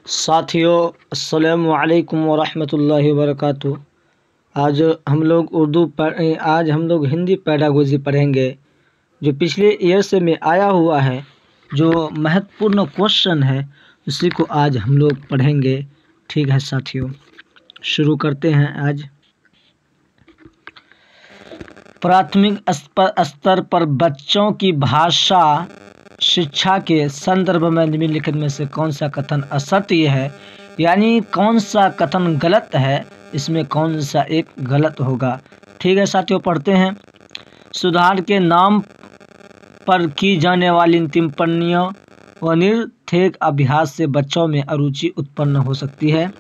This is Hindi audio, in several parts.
साथियों, अस्सलामु अलैकुम वरहमतुल्लाहि वबरकातुहू। आज हम लोग हिंदी पैडागोजी पढ़ेंगे, जो पिछले ईयर से में आया हुआ है। जो महत्वपूर्ण क्वेश्चन है उसी को आज हम लोग पढ़ेंगे। ठीक है साथियों, शुरू करते हैं। आज प्राथमिक स्तर पर बच्चों की भाषा शिक्षा के संदर्भ में निम्नलिखित में से कौन सा कथन असत्य है, यानी कौन सा कथन गलत है, इसमें कौन सा एक गलत होगा। ठीक है साथियों, पढ़ते हैं। सुधार के नाम पर की जाने वाली टिप्पणियों व निरर्थक अभ्यास से बच्चों में अरुचि उत्पन्न हो सकती है।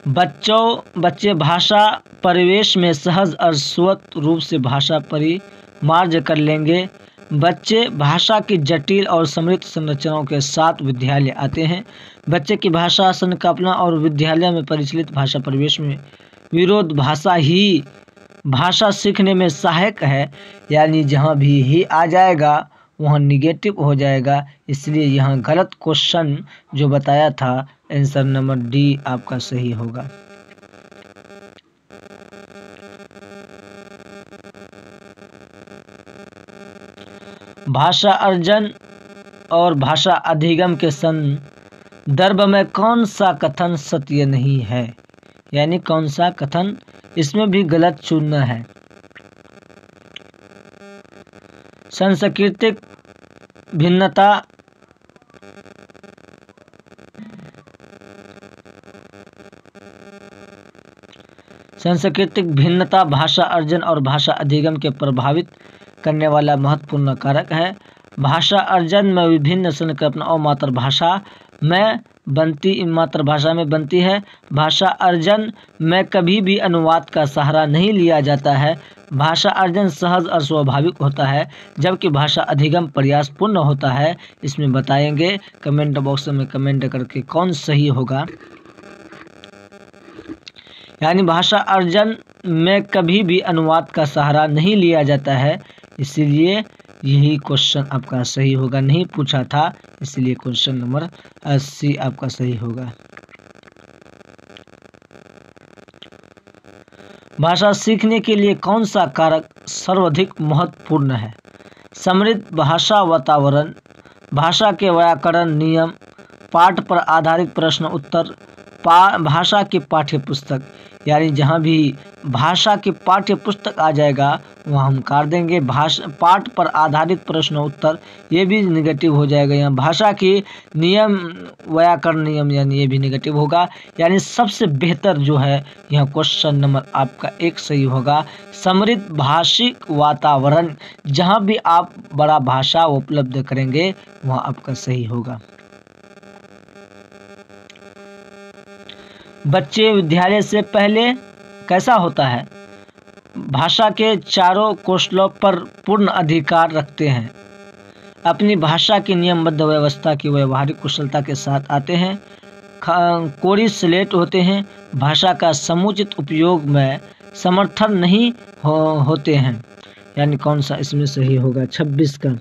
बच्चे भाषा परिवेश में सहज और स्वतः रूप से भाषा परिमार्जन कर लेंगे। बच्चे भाषा की जटिल और समृद्ध संरचनाओं के साथ विद्यालय आते हैं। बच्चे की भाषा संकल्पना और विद्यालय में परिचालित भाषा परिवेश में विरोधाभास ही भाषा सीखने में सहायक है, यानी जहाँ भी ही आ जाएगा वहाँ निगेटिव हो जाएगा। इसलिए यहाँ गलत क्वेश्चन जो बताया था, आंसर नंबर डी आपका सही होगा। भाषा अर्जन और भाषा अधिगम के संदर्भ में कौन सा कथन सत्य नहीं है, यानी कौन सा कथन इसमें भी गलत चुनना है। सांस्कृतिक भिन्नता भाषा अर्जन और भाषा अधिगम के प्रभावित करने वाला महत्वपूर्ण कारक है। भाषा अर्जन में विभिन्न संकल्पना और मातृभाषा में बनती है। भाषा अर्जन में कभी भी अनुवाद का सहारा नहीं लिया जाता है। भाषा अर्जन सहज और स्वाभाविक होता है, जबकि भाषा अधिगम प्रयासपूर्ण होता है। इसमें बताएंगे, कमेंट बॉक्स में कमेंट करके कौन सही होगा। यानी भाषा अर्जन में कभी भी अनुवाद का सहारा नहीं लिया जाता है, इसीलिए यही क्वेश्चन आपका सही होगा। नहीं पूछा था, इसलिए क्वेश्चन नंबर 80 आपका सही होगा। भाषा सीखने के लिए कौन सा कारक सर्वाधिक महत्वपूर्ण है? समृद्ध भाषा वातावरण, भाषा के व्याकरण नियम, पाठ पर आधारित प्रश्न उत्तर, भाषा की पाठ्य पुस्तक। यानी जहाँ भी भाषा की पाठ्य पुस्तक आ जाएगा वहाँ हम काट देंगे। पाठ पर आधारित प्रश्न उत्तर, ये भी निगेटिव हो जाएगा। यहाँ भाषा की नियम, व्याकरण नियम, यानी ये भी निगेटिव होगा। यानी सबसे बेहतर जो है यहाँ क्वेश्चन नंबर आपका 1 सही होगा। समृद्ध भाषिक वातावरण, जहाँ भी आप बड़ा भाषा उपलब्ध करेंगे वहाँ आपका सही होगा। बच्चे विद्यालय से पहले कैसा होता है? भाषा के चारों कौशलों पर पूर्ण अधिकार रखते हैं। अपनी भाषा की नियमबद्ध व्यवस्था की व्यवहारिक कुशलता के साथ आते हैं। कोरी स्लेट होते हैं। भाषा का समुचित उपयोग में समर्थन नहीं होते हैं। यानी कौन सा इसमें सही होगा? 26 का।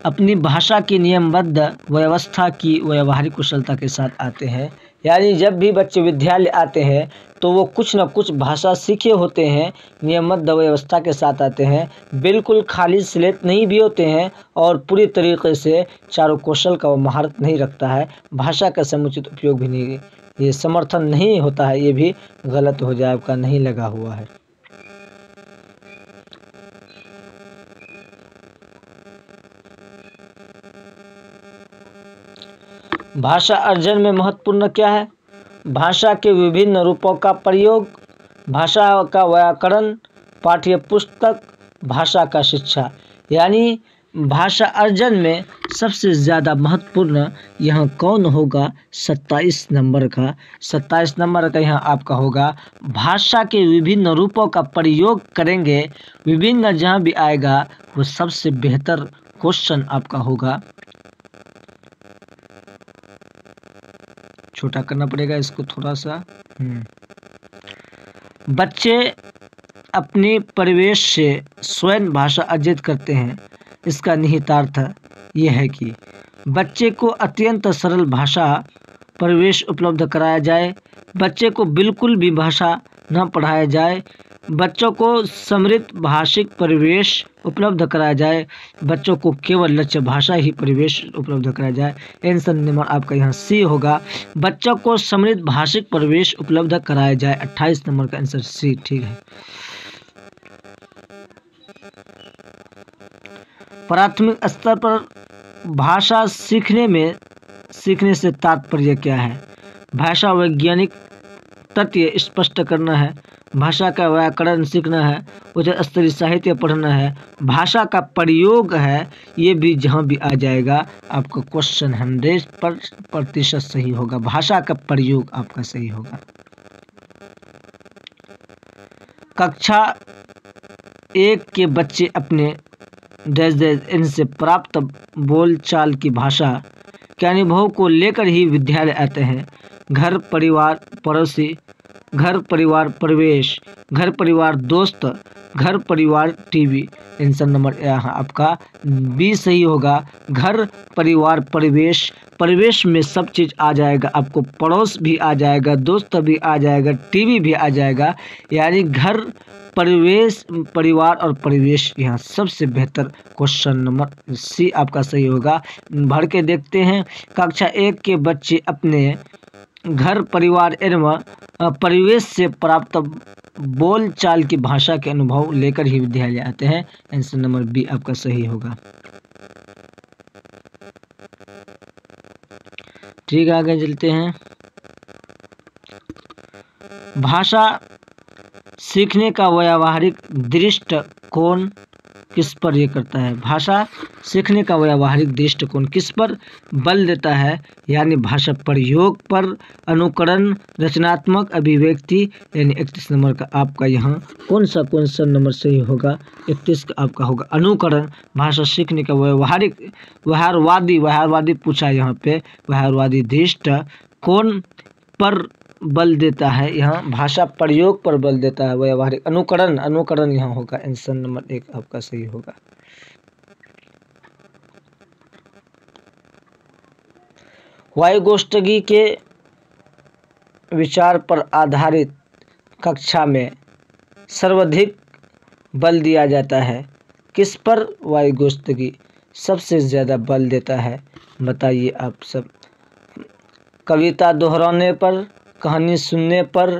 अपनी भाषा की नियमबद्ध व्यवस्था की व्यवहारिक कुशलता के साथ आते हैं। यानी जब भी बच्चे विद्यालय आते हैं तो वो कुछ न कुछ भाषा सीखे होते हैं, नियमबद्ध व्यवस्था के साथ आते हैं। बिल्कुल खाली स्लेट नहीं भी होते हैं और पूरी तरीके से चारों कौशल का वो महारत नहीं रखता है। भाषा का समुचित उपयोग भी नहीं, ये समर्थन नहीं होता है, ये भी गलत हो जाए, आपका नहीं लगा हुआ है। भाषा अर्जन में महत्वपूर्ण क्या है? भाषा के विभिन्न रूपों का प्रयोग, भाषा का व्याकरण, पाठ्य पुस्तक, भाषा का शिक्षा। यानी भाषा अर्जन में सबसे ज़्यादा महत्वपूर्ण यहाँ कौन होगा? 27 नंबर का। 27 नंबर का यहाँ आपका होगा। भाषा के विभिन्न रूपों का प्रयोग करेंगे, विभिन्न जहाँ भी आएगा वो सबसे बेहतर क्वेश्चन आपका होगा। छोटा करना पड़ेगा इसको थोड़ा सा। बच्चे अपने परिवेश से स्वयं भाषा अर्जित करते हैं। इसका निहितार्थ यह है कि बच्चे को अत्यंत सरल भाषा परिवेश उपलब्ध कराया जाए, बच्चे को बिल्कुल भी भाषा न पढ़ाया जाए, बच्चों को समृद्ध भाषिक परिवेश उपलब्ध कराया जाए, बच्चों को केवल लक्ष्य भाषा ही परिवेश उपलब्ध कराया जाए। आंसर नंबर आपका यहाँ सी होगा, बच्चों को समृद्ध भाषिक परिवेश उपलब्ध कराया जाए। 28 नंबर का आंसर सी ठीक है। प्राथमिक स्तर पर भाषा सीखने से तात्पर्य क्या है? भाषा वैज्ञानिक तथ्य स्पष्ट करना है, भाषा का व्याकरण सीखना है, उच्च स्तरीय साहित्य पढ़ना है, भाषा का प्रयोग है। ये भी जहाँ भी आ जाएगा आपका क्वेश्चन 100% सही होगा। भाषा का प्रयोग आपका सही होगा। कक्षा 1 के बच्चे अपने इनसे प्राप्त बोलचाल की भाषा के अनुभव को लेकर ही विद्यालय आते हैं। घर परिवार पड़ोसी, घर परिवार परिवेश, घर परिवार दोस्त, घर परिवार टीवी। आंसर नंबर यहाँ आपका बी सही होगा। घर परिवार परिवेश, परिवेश में सब चीज़ आ जाएगा, आपको पड़ोस भी आ जाएगा, दोस्त भी आ जाएगा, टीवी भी आ जाएगा, यानी घर परिवेश परिवार और परिवेश यहाँ सबसे बेहतर क्वेश्चन नंबर सी आपका सही होगा। भर के देखते हैं। कक्षा 1 के बच्चे अपने घर परिवार एवं परिवेश से प्राप्त बोलचाल की भाषा के अनुभव लेकर ही विद्यालय आते हैं। आंसर नंबर बी आपका सही होगा। ठीक है, आगे चलते हैं। भाषा सीखने का व्यावहारिक दृष्टिकोण किस पर यह करता है? भाषा सीखने का व्यावहारिक दृष्टिकोण किस पर बल देता है? यानी भाषा प्रयोग पर, अनुकरण, रचनात्मक अभिव्यक्ति। यानी 31 नंबर का आपका यहाँ कौन सा नंबर सही होगा? 31 का आपका होगा अनुकरण। भाषा सीखने का व्यवहारवादी पूछा यहाँ पे, व्यवहारवादी दृष्टिकोण पर बल देता है। यहाँ भाषा प्रयोग पर बल देता है। व्यवहारिक अनुकरण यहाँ होगा। आंसर नंबर 1 आपका सही होगा। वाइगोत्स्की के विचार पर आधारित कक्षा में सर्वाधिक बल दिया जाता है। किस पर वाइगोत्स्की सबसे ज़्यादा बल देता है? बताइए आप सब। कविता दोहराने पर, कहानी सुनने पर,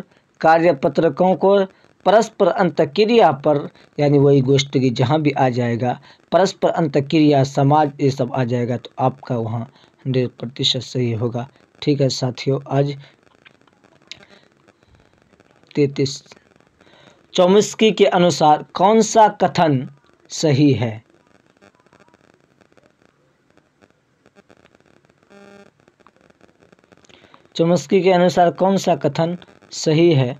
कार्यपत्रकों को, परस्पर अंतःक्रिया पर। यानी वाइगोत्स्की जहाँ भी आ जाएगा, परस्पर अंतःक्रिया, समाज, ये सब आ जाएगा तो आपका वहाँ 100% सही होगा। ठीक है साथियों, आज 33 चॉम्स्की के अनुसार कौन सा कथन सही है? चॉम्स्की के अनुसार कौन सा कथन सही है?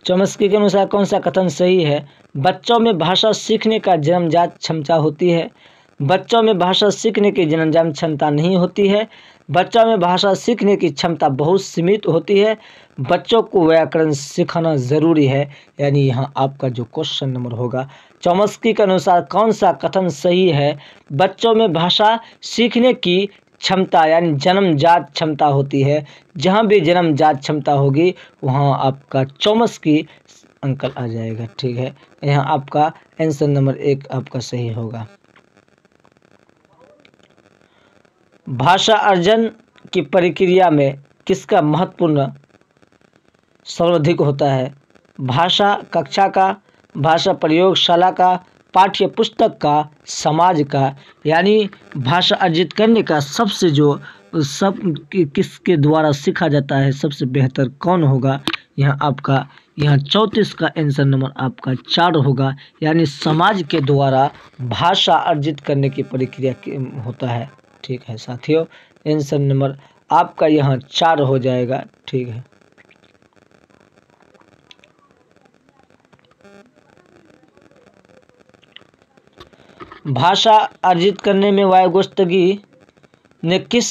चॉम्स्की के अनुसार कौन सा कथन सही है? बच्चों में भाषा सीखने का जन्मजात क्षमता होती है। बच्चों में भाषा सीखने की जन्मजात क्षमता नहीं होती है। बच्चों में भाषा सीखने की क्षमता बहुत सीमित होती है। बच्चों को व्याकरण सिखाना ज़रूरी है। यानी यहाँ आपका जो क्वेश्चन नंबर होगा, चॉम्स्की के अनुसार कौन सा कथन सही है? बच्चों में भाषा सीखने की क्षमता यानी जन्मजात क्षमता होती है। जहाँ भी जन्मजात क्षमता होगी वहाँ आपका चॉम्स्की अंकल आ जाएगा। ठीक है, यहाँ आपका आंसर नंबर 1 आपका सही होगा। भाषा अर्जन की प्रक्रिया में किसका महत्वपूर्ण सर्वाधिक होता है? भाषा कक्षा का, भाषा प्रयोगशाला का, पाठ्य पुस्तक का, समाज का। यानी भाषा अर्जित करने का सबसे जो किसके द्वारा सीखा जाता है, सबसे बेहतर कौन होगा? यहाँ आपका 34 का आंसर नंबर आपका 4 होगा। यानी समाज के द्वारा भाषा अर्जित करने की प्रक्रिया होता है। ठीक है साथियों, आंसर नंबर आपका यहाँ 4 हो जाएगा। ठीक है, भाषा अर्जित करने में वाइगोत्स्की ने किस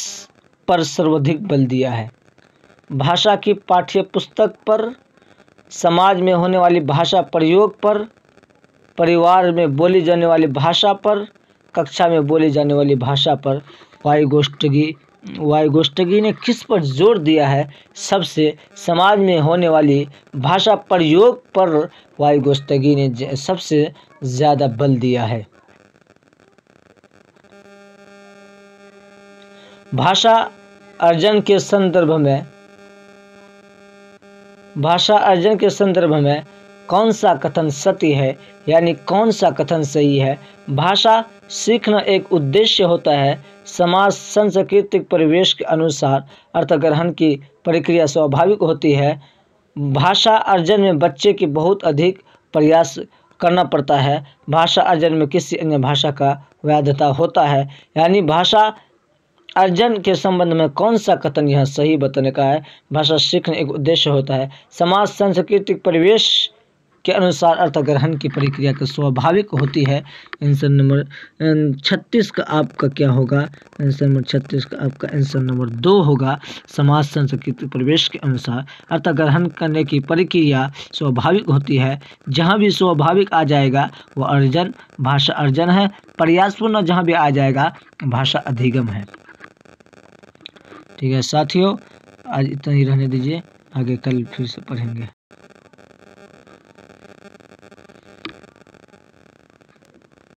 पर सर्वाधिक बल दिया है? भाषा की पाठ्य पुस्तक पर, समाज में होने वाली भाषा प्रयोग पर, परिवार में बोली जाने वाली भाषा पर, कक्षा में बोली जाने वाली भाषा पर वाइगोस्टगी ने किस पर जोर दिया है? सबसे समाज में होने वाली भाषा प्रयोग पर वाइगोस्टगी ने सबसे ज़्यादा बल दिया है। भाषा अर्जन के संदर्भ में कौन सा कथन सत्य है, यानी कौन सा कथन सही है? भाषा सीखना एक उद्देश्य होता है। समाज सांस्कृतिक परिवेश के अनुसार अर्थग्रहण की प्रक्रिया स्वाभाविक होती है। भाषा अर्जन में बच्चे की बहुत अधिक प्रयास करना पड़ता है। भाषा अर्जन में किसी अन्य भाषा का वैधता होता है। यानी भाषा अर्जन के संबंध में कौन सा कथन यह सही बताने का है? भाषा सीखना एक उद्देश्य होता है। समाज सांस्कृतिक परिवेश के अनुसार अर्थग्रहण की प्रक्रिया का स्वाभाविक होती है। आंसर नंबर 36 का आपका क्या होगा? आंसर नंबर 36 का आपका आंसर नंबर 2 होगा। समाज सांस्कृतिक परिवेश के अनुसार अर्थग्रहण करने की प्रक्रिया स्वाभाविक होती है। जहाँ भी स्वाभाविक आ जाएगा वो अर्जन, भाषा अर्जन है। प्रयासपूर्ण जहाँ भी आ जाएगा भाषा अधिगम है। ठीक है साथियों, आज इतना ही रहने दीजिए, आगे कल फिर से पढ़ेंगे।